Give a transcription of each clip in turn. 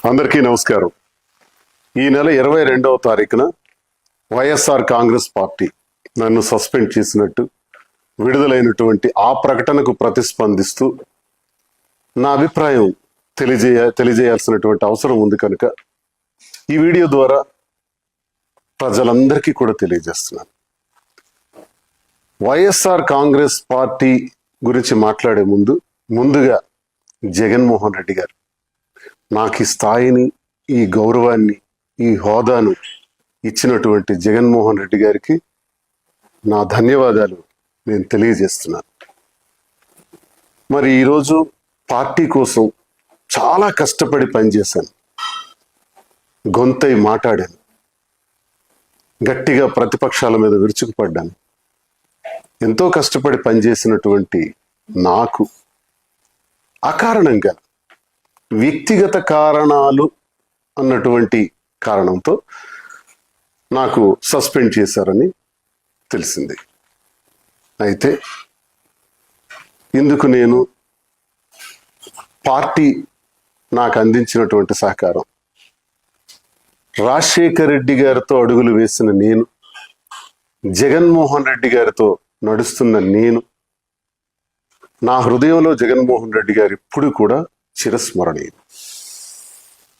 అందరికీ నమస్కారం. ఈ నెల 22వ తారీఖున వైఎస్ఆర్ కాంగ్రెస్ పార్టీ నన్ను సస్పెండ్ చేసినట్టు విడుదలైనటువంటి ఆ ప్రకటనకు ప్రతిస్పందిస్తూ నా అభిప్రాయం తెలియజేయాల్సినటువంటి అవసరం ఉంది కనుక ఈ వీడియో ద్వారా ప్రజలందరికీ కూడా తెలియజేస్తున్నాను. వైఎస్ఆర్ కాంగ్రెస్ పార్టీ గురించి మాట్లాడే ముందుగా జగన్మోహన్ రెడ్డి గారు నాకు ఈ స్థాయిని, ఈ గౌరవాన్ని, ఈ హోదాను ఇచ్చినటువంటి జగన్మోహన్ రెడ్డి గారికి నా ధన్యవాదాలు నేను తెలియజేస్తున్నాను. మరి ఈరోజు పార్టీ కోసం చాలా కష్టపడి పనిచేశాను, గొంతై మాట్లాడాను, గట్టిగా ప్రతిపక్షాల మీద విరుచుకుపడ్డాను. ఎంతో కష్టపడి పనిచేసినటువంటి నాకు అకారణంగా వ్యక్తిగత కారణాలు అన్నటువంటి కారణంతో నాకు సస్పెండ్ చేశారని తెలిసింది. అయితే ఇందుకు నేను పార్టీ నాకు అందించినటువంటి సహకారం, రాజశేఖర్ రెడ్డి గారితో అడుగులు వేసిన నేను, జగన్మోహన్ రెడ్డి గారితో నడుస్తున్న నేను, నా హృదయంలో జగన్మోహన్ రెడ్డి గారు ఇప్పుడు కూడా చిరస్మరణీయం.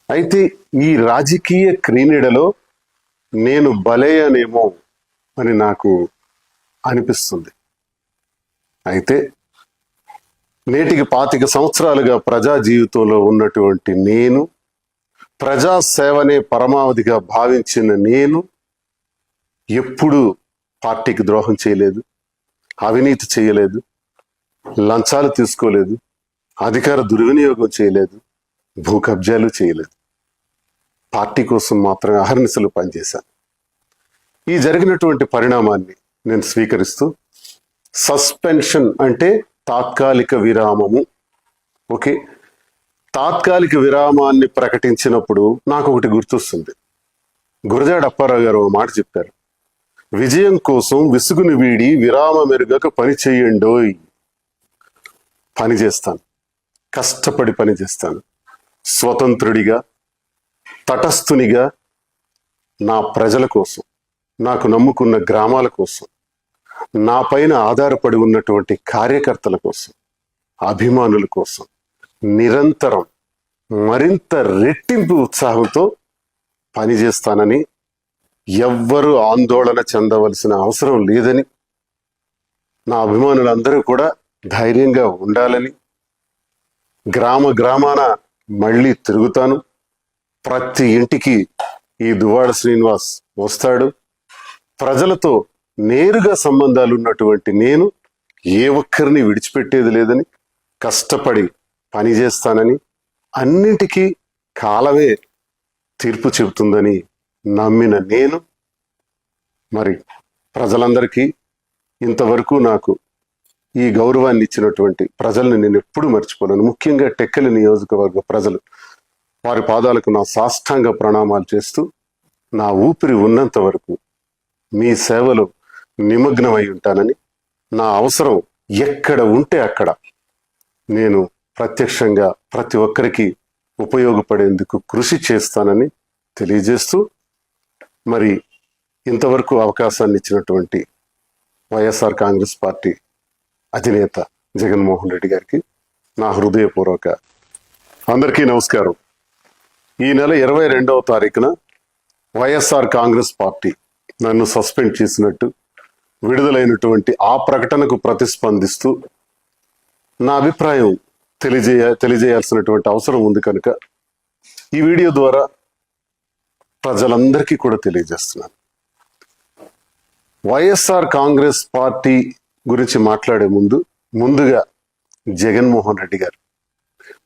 అయితే ఈ రాజకీయ క్రీడలో నేను బలయ్యానేమో అని నాకు అనిపిస్తుంది. అయితే నేటికి 25 సంవత్సరాలుగా ప్రజా జీవితంలో ఉన్నటువంటి నేను, ప్రజా సేవనే పరమావధిగా భావించిన నేను ఎప్పుడూ పార్టీకి ద్రోహం చేయలేదు, అవినీతి చేయలేదు, లంచాలు తీసుకోలేదు, అధికార దుర్వినియోగం చేయలేదు, భూ కబ్జాలు చేయలేదు. పార్టీ కోసం మాత్రమే అహర్నిశలు పనిచేశాను. ఈ జరిగినటువంటి పరిణామాన్ని నేను స్వీకరిస్తూ, సస్పెన్షన్ అంటే తాత్కాలిక విరామము. ఓకే, తాత్కాలిక విరామాన్ని ప్రకటించినప్పుడు నాకు ఒకటి గుర్తొస్తుంది. గురజాడ అప్పారావు గారు ఒక మాట చెప్పారు, విజయం కోసం విసుగుని వీడి విరామ మెరుగక పని చేయండోయ్. పని చేస్తాను, కష్టపడి పని చేస్తాను, స్వతంత్రుడిగా, తటస్థునిగా, నా ప్రజల కోసం, నాకు నమ్ముకున్న గ్రామాల కోసం, నా పైన ఆధారపడి ఉన్నటువంటి కార్యకర్తల కోసం, అభిమానుల కోసం నిరంతరం మరింత రెట్టింపు ఉత్సాహంతో పనిచేస్తానని, ఎవ్వరూ ఆందోళన చెందవలసిన అవసరం లేదని, నా అభిమానులందరూ కూడా ధైర్యంగా ఉండాలని, గ్రామాన మళ్ళీ తిరుగుతాను, ప్రతి ఇంటికి ఈ దువ్వాడ శ్రీనివాస్ వస్తాడు, ప్రజలతో నేరుగా సంబంధాలు ఉన్నటువంటి నేను ఏ ఒక్కరిని విడిచిపెట్టేది లేదని, కష్టపడి పనిచేస్తానని, అన్నింటికీ కాలమే తీర్పు చెబుతుందని నమ్మిన నేను, మరి ప్రజలందరికీ ఇంతవరకు నాకు ఈ గౌరవాన్ని ఇచ్చినటువంటి ప్రజల్ని నేను ఎప్పుడు మర్చిపోలేను. ముఖ్యంగా టెక్కలి నియోజకవర్గ ప్రజలు, వారి పాదాలకు నా సాష్టాంగ ప్రణామాలు చేస్తూ, నా ఊపిరి ఉన్నంత వరకు మీ సేవలో నిమగ్నమై ఉంటానని, నా అవసరం ఎక్కడ ఉంటే అక్కడ నేను ప్రత్యక్షంగా ప్రతి ఒక్కరికి ఉపయోగపడేందుకు కృషి చేస్తానని తెలియజేస్తూ, మరి ఇంతవరకు అవకాశాన్ని ఇచ్చినటువంటి వైఎస్ఆర్ కాంగ్రెస్ పార్టీ అధినేత జగన్మోహన్ రెడ్డి గారికి నా హృదయపూర్వక అందరికీ నమస్కారం. ఈ నెల 22వ తారీఖున వైఎస్ఆర్ కాంగ్రెస్ పార్టీ నన్ను సస్పెండ్ చేసినట్టు విడుదలైనటువంటి ఆ ప్రకటనకు ప్రతిస్పందిస్తూ నా అభిప్రాయం తెలియజేయాల్సినటువంటి అవసరం ఉంది కనుక ఈ వీడియో ద్వారా ప్రజలందరికీ కూడా తెలియజేస్తున్నాను. వైఎస్ఆర్ కాంగ్రెస్ పార్టీ గురించి మాట్లాడే ముందుగా జగన్మోహన్ రెడ్డి గారు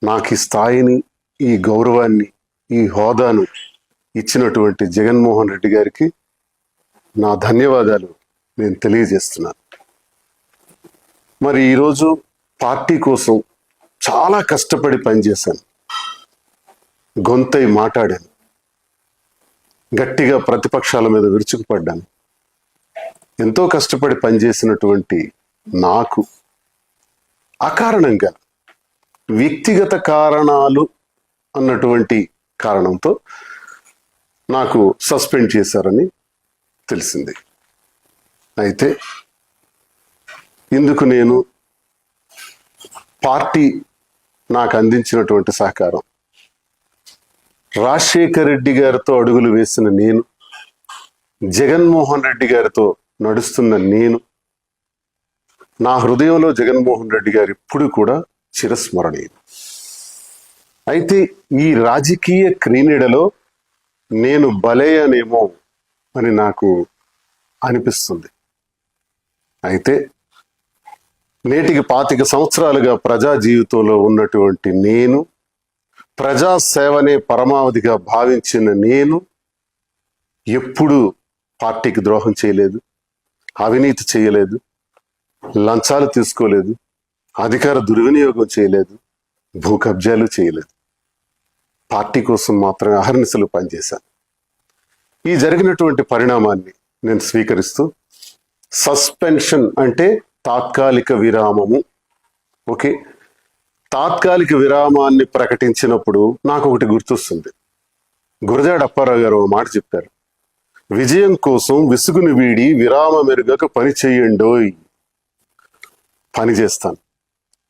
నాకు ఈ స్థాయిని, ఈ గౌరవాన్ని, ఈ హోదాను ఇచ్చినటువంటి జగన్మోహన్ రెడ్డి గారికి నా ధన్యవాదాలు నేను తెలియజేస్తున్నాను. మరి ఈరోజు పార్టీ కోసం చాలా కష్టపడి పనిచేశాను, గొంతై మాట్లాడాను, గట్టిగా ప్రతిపక్షాల మీద విరుచుకుపడ్డాను. ఎంతో కష్టపడి పనిచేసినటువంటి నాకు అకారణంగా వ్యక్తిగత కారణాలు అన్నటువంటి కారణంతో నాకు సస్పెండ్ చేశారని తెలిసింది. అయితే ఇందుకు నేను పార్టీ నాకు అందించినటువంటి సహకారం, రాజశేఖర్ రెడ్డి గారితో అడుగులు వేసిన నేను, జగన్మోహన్ రెడ్డి గారితో నడుస్తున్న నేను, నా హృదయంలో జగన్మోహన్ రెడ్డి గారు ఇప్పుడు కూడా చిరస్మరణీయులు. అయితే ఈ రాజకీయ క్రీనీడలో నేను బలయ్యానేమో అని నాకు అనిపిస్తుంది. అయితే నేటికి 25 సంవత్సరాలుగా ప్రజా జీవితంలో ఉన్నటువంటి నేను, ప్రజా సేవనే పరమావధిగా భావించిన నేను ఎప్పుడూ పార్టీకి ద్రోహం చేయలేదు, అవినీతి చేయలేదు, లంచాలు తీసుకోలేదు, అధికార దుర్వినియోగం చేయలేదు, భూ కబ్జాలు చేయలేదు. పార్టీ కోసం మాత్రమే అహర్నిశలు పనిచేశాను. ఈ జరిగినటువంటి పరిణామాన్ని నేను స్వీకరిస్తూ, సస్పెన్షన్ అంటే తాత్కాలిక విరామము. ఓకే, తాత్కాలిక విరామాన్ని ప్రకటించినప్పుడు నాకు ఒకటి గుర్తొస్తుంది. గురజాడ అప్పారావు గారు ఒక మాట చెప్పారు, విజయం కోసం విసుగుని వీడి విరామ మెరుగక పని చెయ్యండోయ్. పని చేస్తాను,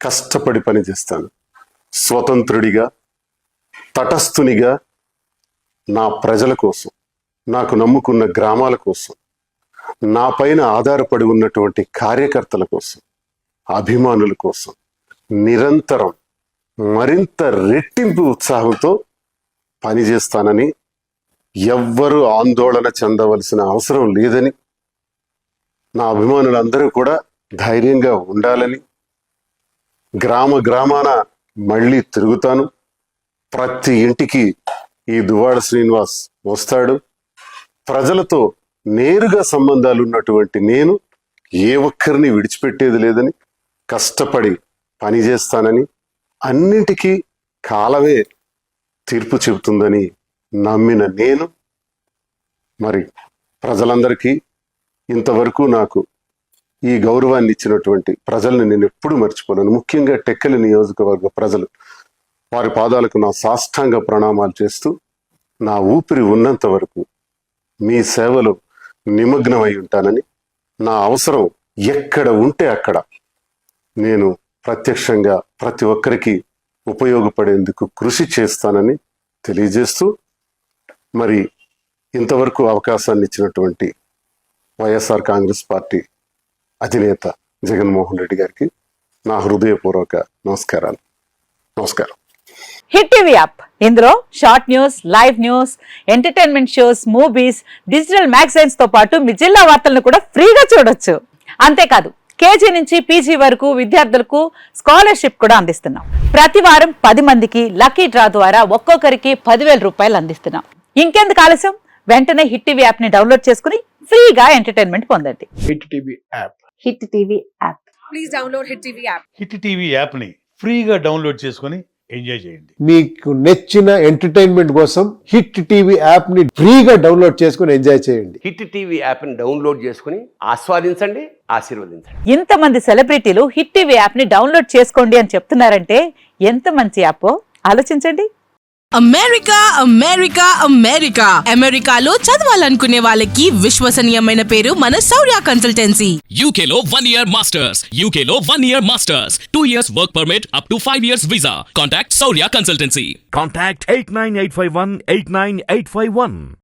కష్టపడి పని చేస్తాను, స్వతంత్రుడిగా, తటస్థునిగా, నా ప్రజల కోసం, నాకు నమ్ముకున్న గ్రామాల కోసం, నా పైన ఆధారపడి ఉన్నటువంటి కార్యకర్తల కోసం, అభిమానుల కోసం నిరంతరం మరింత రెట్టింపు ఉత్సాహంతో పనిచేస్తానని, ఎవ్వరూ ఆందోళన చెందవలసిన అవసరం లేదని, నా అభిమానులందరూ కూడా ధైర్యంగా ఉండాలని, గ్రామాన మళ్ళీ తిరుగుతాను, ప్రతి ఇంటికి ఈ దువ్వాడ శ్రీనివాస్ వస్తాడు, ప్రజలతో నేరుగా సంబంధాలు ఉన్నటువంటి నేను ఏ ఒక్కరిని విడిచిపెట్టేది లేదని, కష్టపడి పనిచేస్తానని, అన్నింటికీ కాలమే తీర్పు చెబుతుందని నమ్మిన నేను, మరి ప్రజలందరికీ ఇంతవరకు నాకు ఈ గౌరవాన్ని ఇచ్చినటువంటి ప్రజల్ని నేను ఎప్పుడూ మర్చిపోలేను. ముఖ్యంగా టెక్కలి నియోజకవర్గ ప్రజలు, వారి పాదాలకు నా సాష్టాంగ ప్రణామాలు చేస్తూ, నా ఊపిరి ఉన్నంత వరకు మీ సేవలో నిమగ్నమై ఉంటానని, నా అవసరం ఎక్కడ ఉంటే అక్కడ నేను ప్రత్యక్షంగా ప్రతి ఒక్కరికి ఉపయోగపడేందుకు కృషి చేస్తానని తెలియజేస్తూ, మరి ఇంతవరకు అవకాశాన్ని ఇచ్చినటువంటి వైఎస్ఆర్ కాంగ్రెస్ పార్టీ అధినేత జగన్మోహన్ రెడ్డి గారికి నా హృదయపూర్వక నమస్కారం. హిట్ టీవీ యాప్, ఇందులో short news, live news, entertainment shows, movies, digital magazines తో పాటు మీ జిల్లా వార్తలను కూడా ఫ్రీగా చూడొచ్చు. అంతేకాదు, కేజీ నుంచి పీజీ వరకు విద్యార్థులకు స్కాలర్షిప్ కూడా అందిస్తున్నాం. ప్రతి వారం 10 మందికి లక్కీ డ్రా ద్వారా ఒక్కొక్కరికి 10,000 రూపాయలు అందిస్తున్నాం. ఇంకెందుకు ఆలస్యం, వెంటనే హిట్ టీవీ యాప్ ని డౌన్లోడ్ చేసుకుని ఫ్రీగా ఎంటర్టైన్మెంట్ పొందండి. Hit TV app. Hit TV app. Please download hit TV app. Hit TV app ని ఫ్రీగా డౌన్లోడ్ చేసుకొని ఎంజాయ్ చేయండి. మీకు నచ్చిన ఎంటర్టైన్మెంట్ కోసం హిట్ టీవీ యాప్ ని ఫ్రీగా డౌన్లోడ్ చేసుకుని ఎంజాయ్ చేయండి. హిట్ టీవీ యాప్ ని డౌన్లోడ్ చేసుకుని ఆస్వాదించండి, ఆశీర్వదించండి. ఇంతమంది సెలబ్రిటీలు హిట్ టీవీ యాప్ ని డౌన్లోడ్ చేసుకోండి అని చెప్తున్నారంటే ఎంత మంచి యాప్ ఆలోచించండి. అమెరికా అమెరికాలో చదవాలనుకునే వాళ్ళకి విశ్వసనీయమైన పేరు మన శౌర్య కన్సల్టెన్సీ. UK లో 1 year masters. UK లో 1 year masters. 2 years work permit up to 5 years visa. Contact Saurya Consultancy. Contact 89851 89851.